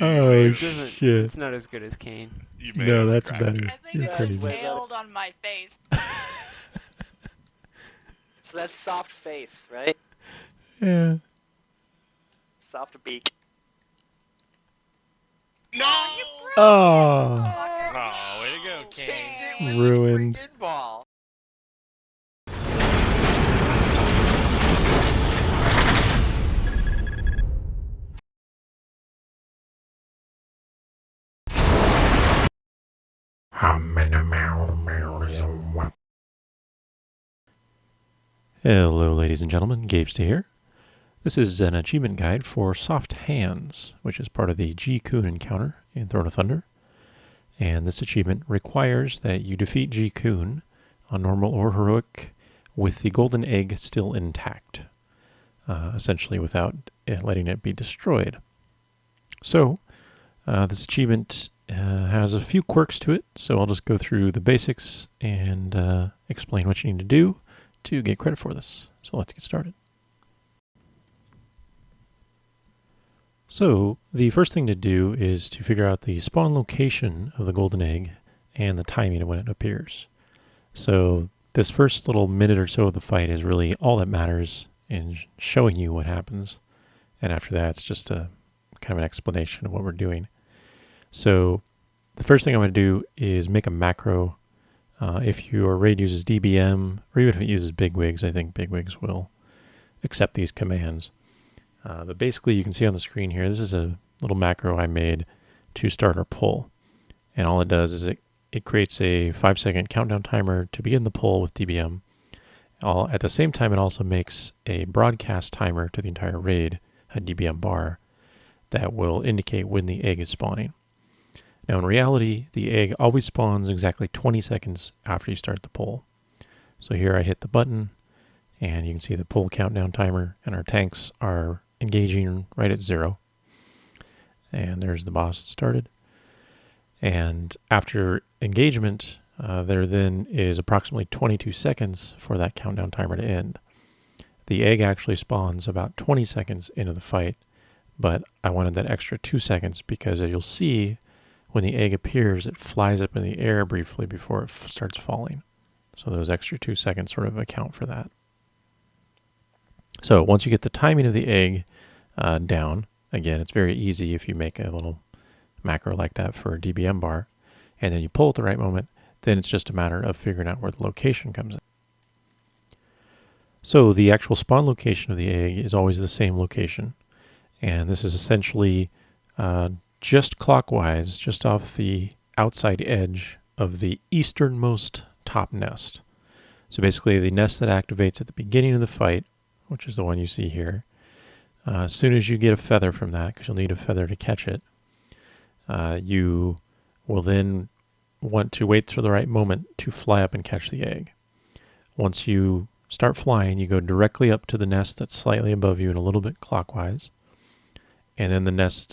Oh, shit. it's not as good as Kane. No, that's better. I think I failed on my face. So that's soft face, right? Yeah. Soft beak. No! Oh, Oh, way to go, Kane. ruined. Ball. Hello, ladies and gentlemen, Gabester here. This is an achievement guide for Soft Hands, which is part of the Ji-Kun encounter in Throne of Thunder. And this achievement requires that you defeat Ji-Kun on normal or heroic with the golden egg still intact, essentially without letting it be destroyed. So, this achievement has a few quirks to it, so I'll just go through the basics and explain what you need to do to get credit for this. So let's get started. So the first thing to do is to figure out the spawn location of the golden egg and the timing of when it appears. So this first little minute or so of the fight is really all that matters in showing you what happens. And after that, it's just a kind of an explanation of what we're doing. So the first thing I'm going to do is make a macro. If your raid uses DBM, or even if it uses bigwigs, I think bigwigs will accept these commands. But basically, you can see on the screen here, this is a little macro I made to start our pull. And all it does is it creates a 5-second countdown timer to begin the pull with DBM. At the same time, it also makes a broadcast timer to the entire raid, a DBM bar, that will indicate when the egg is spawning. Now in reality, the egg always spawns exactly 20 seconds after you start the pull. So here I hit the button, and you can see the pull countdown timer, and our tanks are engaging right at 0. And there's the boss started. And after engagement, there then is approximately 22 seconds for that countdown timer to end. The egg actually spawns about 20 seconds into the fight, but I wanted that extra 2 seconds because as you'll see, when the egg appears, it flies up in the air briefly before it starts falling. So those extra 2 seconds sort of account for that. So once you get the timing of the egg down, again, it's very easy if you make a little macro like that for a DBM bar, and then you pull at the right moment, then it's just a matter of figuring out where the location comes in. So the actual spawn location of the egg is always the same location, and this is essentially just clockwise, just off the outside edge of the easternmost top nest. So basically the nest that activates at the beginning of the fight, which is the one you see here, as soon as you get a feather from that, because you'll need a feather to catch it, you will then want to wait for the right moment to fly up and catch the egg. Once you start flying, you go directly up to the nest that's slightly above you and a little bit clockwise. And then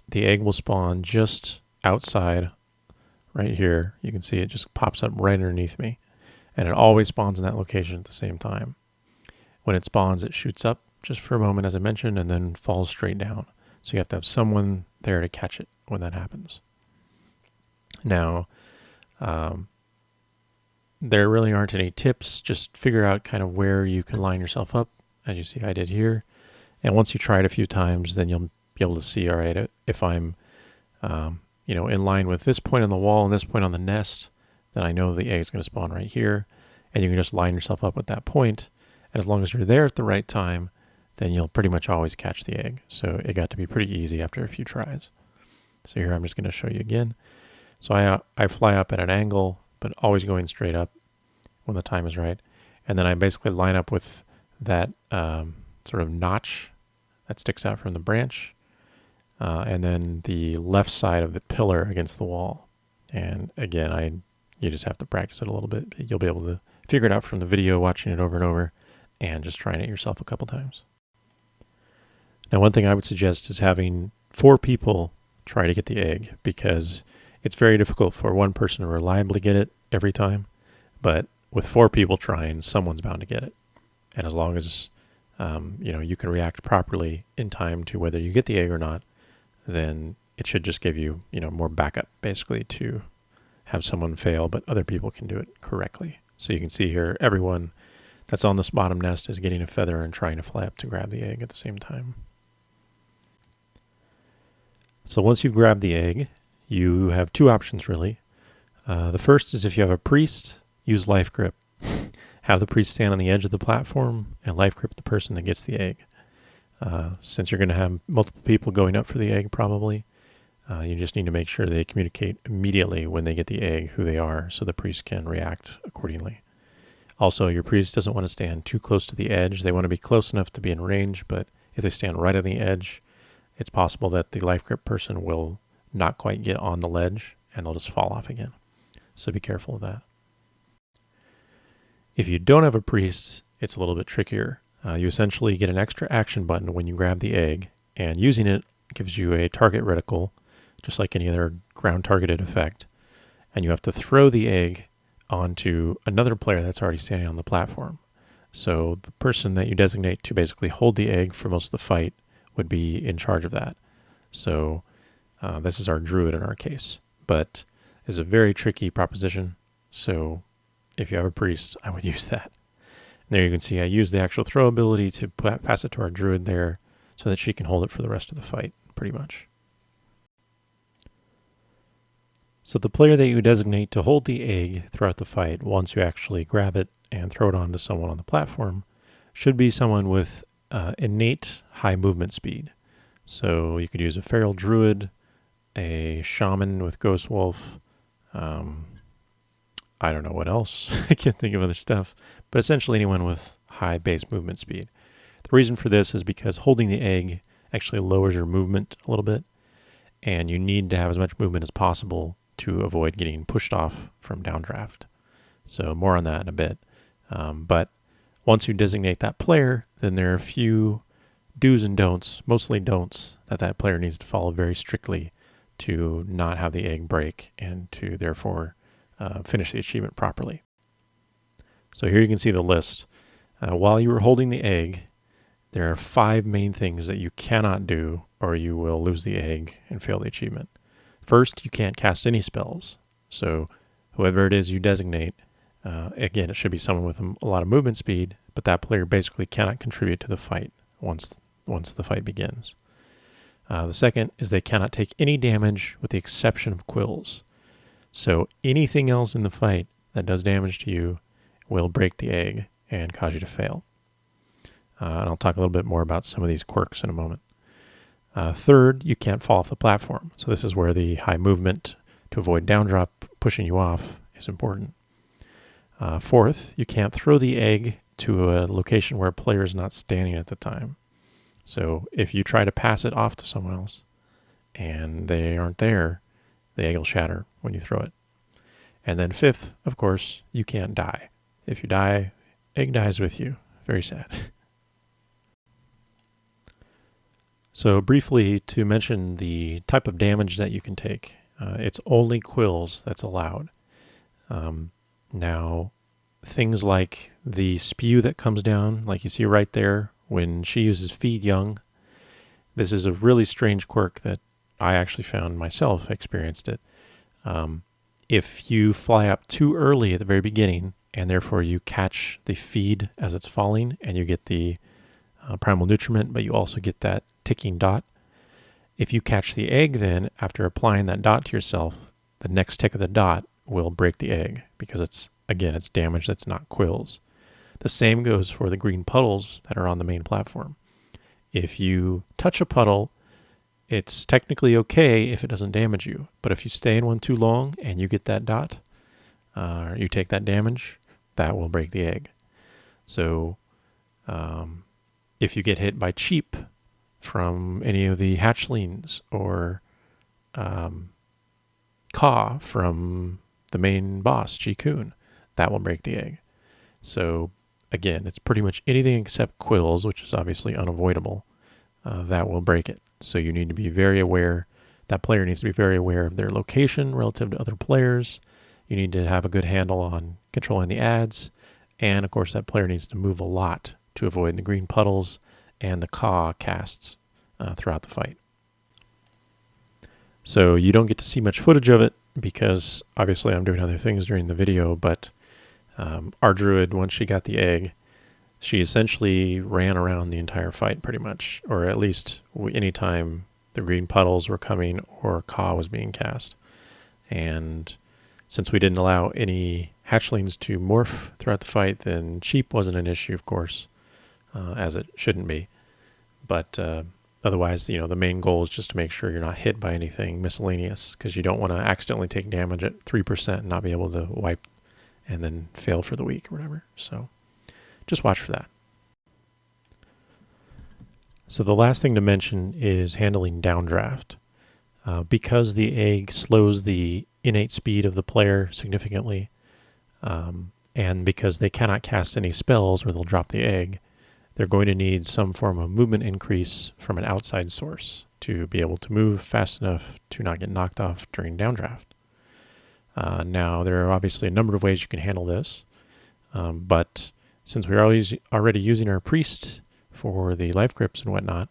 the egg will spawn just outside right here. You can see it just pops up right underneath me. And it always spawns in that location at the same time. When it spawns, it shoots up just for a moment, as I mentioned, and then falls straight down. So you have to have someone there to catch it when that happens. Now, there really aren't any tips. Just figure out kind of where you can line yourself up, as you see I did here. And once you try it a few times, then you'll be able to see, all right, if I'm, in line with this point on the wall and this point on the nest, then I know the egg is going to spawn right here. And you can just line yourself up with that point. And as long as you're there at the right time, then you'll pretty much always catch the egg. So it got to be pretty easy after a few tries. So here I'm just going to show you again. So I fly up at an angle, but always going straight up when the time is right. And then I basically line up with that sort of notch that sticks out from the branch. And then the left side of the pillar against the wall. And again, you just have to practice it a little bit. You'll be able to figure it out from the video, watching it over and over, and just trying it yourself a couple times. Now, one thing I would suggest is having 4 people try to get the egg, because it's very difficult for one person to reliably get it every time. But with 4 people trying, someone's bound to get it. And as long as you can react properly in time to whether you get the egg or not, then it should just give you, more backup basically to have someone fail, but other people can do it correctly. So you can see here, everyone that's on this bottom nest is getting a feather and trying to fly up to grab the egg at the same time. So once you've grabbed the egg, you have two options really. The first is if you have a priest, use life grip. Have the priest stand on the edge of the platform and life grip the person that gets the egg. Since you're going to have multiple people going up for the egg probably, you just need to make sure they communicate immediately when they get the egg who they are so the priest can react accordingly. Also, your priest doesn't want to stand too close to the edge. They want to be close enough to be in range, but if they stand right on the edge, it's possible that the life grip person will not quite get on the ledge and they'll just fall off again. So be careful of that. If you don't have a priest, it's a little bit trickier. You essentially get an extra action button when you grab the egg, and using it gives you a target reticle, just like any other ground targeted effect. And you have to throw the egg onto another player that's already standing on the platform. So the person that you designate to basically hold the egg for most of the fight would be in charge of that. So this is our druid in our case, but it's a very tricky proposition. So if you have a priest, I would use that. And there you can see I use the actual throw ability to pass it to our druid there so that she can hold it for the rest of the fight, pretty much. So the player that you designate to hold the egg throughout the fight, once you actually grab it and throw it onto someone on the platform, should be someone with innate high movement speed. So you could use a feral druid, a shaman with ghost wolf, I don't know what else. I can't think of other stuff, but essentially anyone with high base movement speed. The reason for this is because holding the egg actually lowers your movement a little bit, and you need to have as much movement as possible to avoid getting pushed off from downdraft. So more on that in a bit. But once you designate that player, then there are a few do's and don'ts, mostly don'ts, that player needs to follow very strictly to not have the egg break and to therefore finish the achievement properly. So here you can see the list. While you are holding the egg, there are 5 main things that you cannot do or you will lose the egg and fail the achievement. First, you can't cast any spells. So whoever it is you designate, again, it should be someone with a lot of movement speed, but that player basically cannot contribute to the fight once the fight begins. The second is they cannot take any damage with the exception of quills. So anything else in the fight that does damage to you will break the egg and cause you to fail. And I'll talk a little bit more about some of these quirks in a moment. Third, you can't fall off the platform. So this is where the high movement to avoid downdrop pushing you off is important. Fourth, you can't throw the egg to a location where a player is not standing at the time. So if you try to pass it off to someone else and they aren't there, the egg will shatter when you throw it. And then fifth, of course, you can't die. If you die, egg dies with you. Very sad. So briefly, to mention the type of damage that you can take, it's only quills that's allowed. Now, things like the spew that comes down, like you see right there, when she uses feed young, this is a really strange quirk that I actually found myself, experienced it. If you fly up too early at the very beginning, and therefore you catch the feed as it's falling, and you get the primal nutriment, but you also get that ticking dot. If you catch the egg then, after applying that dot to yourself, the next tick of the dot will break the egg, because it's damage that's not quills. The same goes for the green puddles that are on the main platform. If you touch a puddle, it's technically okay if it doesn't damage you, but if you stay in one too long and you get that dot, or you take that damage, that will break the egg. So if you get hit by cheap from any of the hatchlings or Ka from the main boss, Ji-Kun, that will break the egg. So again, it's pretty much anything except quills, which is obviously unavoidable, that will break it. So you need to be very aware, that player needs to be very aware of their location relative to other players. You need to have a good handle on controlling the ads. And of course, that player needs to move a lot to avoid the green puddles and the Ka casts throughout the fight. So you don't get to see much footage of it because obviously I'm doing other things during the video, but our druid, once she got the egg, she essentially ran around the entire fight pretty much, or at least anytime the green puddles were coming or Ka was being cast. And since we didn't allow any hatchlings to morph throughout the fight, then sheep wasn't an issue, of course, as it shouldn't be. But otherwise, the main goal is just to make sure you're not hit by anything miscellaneous, because you don't want to accidentally take damage at 3% and not be able to wipe and then fail for the week or whatever. So just watch for that. So the last thing to mention is handling downdraft. Because the egg slows the innate speed of the player significantly, and because they cannot cast any spells or they'll drop the egg, they're going to need some form of movement increase from an outside source to be able to move fast enough to not get knocked off during downdraft. Now, there are obviously a number of ways you can handle this, but since we're already using our priest for the life grips and whatnot,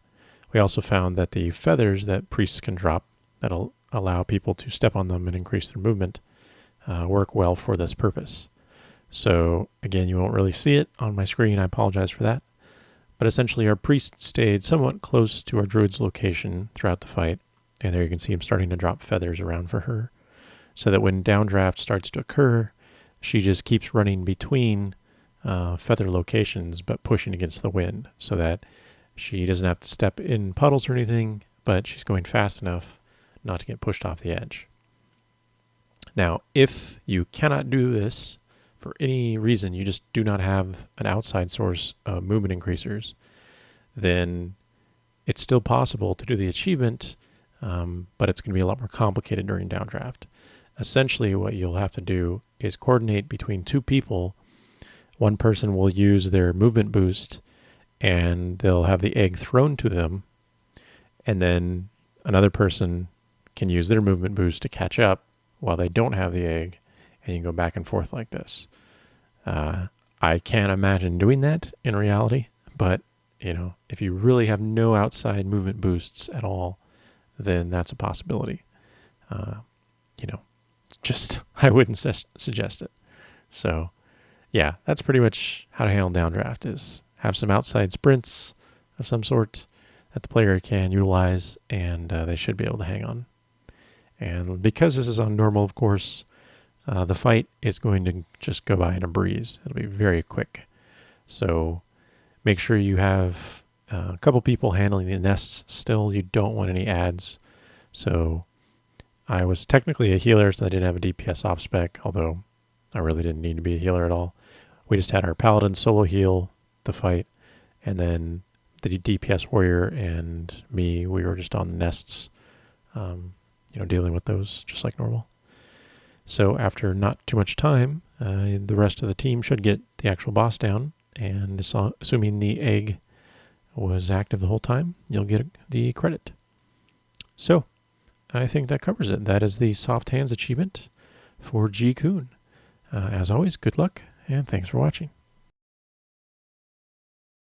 we also found that the feathers that priests can drop that'll allow people to step on them and increase their movement work well for this purpose. So again, you won't really see it on my screen. I apologize for that. But essentially our priest stayed somewhat close to our druid's location throughout the fight. And there you can see him starting to drop feathers around for her. So that when downdraft starts to occur, she just keeps running between feather locations, but pushing against the wind, so that she doesn't have to step in puddles or anything, but she's going fast enough not to get pushed off the edge. Now, if you cannot do this for any reason, you just do not have an outside source of movement increasers, then it's still possible to do the achievement, but it's going to be a lot more complicated during downdraft. Essentially, what you'll have to do is coordinate between two people. One person will use their movement boost, and they'll have the egg thrown to them, and then another person can use their movement boost to catch up while they don't have the egg, and you can go back and forth like this. I can't imagine doing that in reality, but if you really have no outside movement boosts at all, then that's a possibility. Just I wouldn't suggest it. So yeah, that's pretty much how to handle downdraft, is have some outside sprints of some sort that the player can utilize, and they should be able to hang on. And because this is on normal, of course, the fight is going to just go by in a breeze. It'll be very quick. So make sure you have a couple people handling the nests still. You don't want any ads. So I was technically a healer, so I didn't have a DPS off spec, although I really didn't need to be a healer at all. We just had our paladin solo heal the fight, and then the DPS warrior and me, we were just on the nests, dealing with those just like normal. So after not too much time, the rest of the team should get the actual boss down, and assuming the egg was active the whole time, you'll get the credit. So I think that covers it. That is the Soft Hands achievement for Ji-Kun. As always, good luck, and thanks for watching.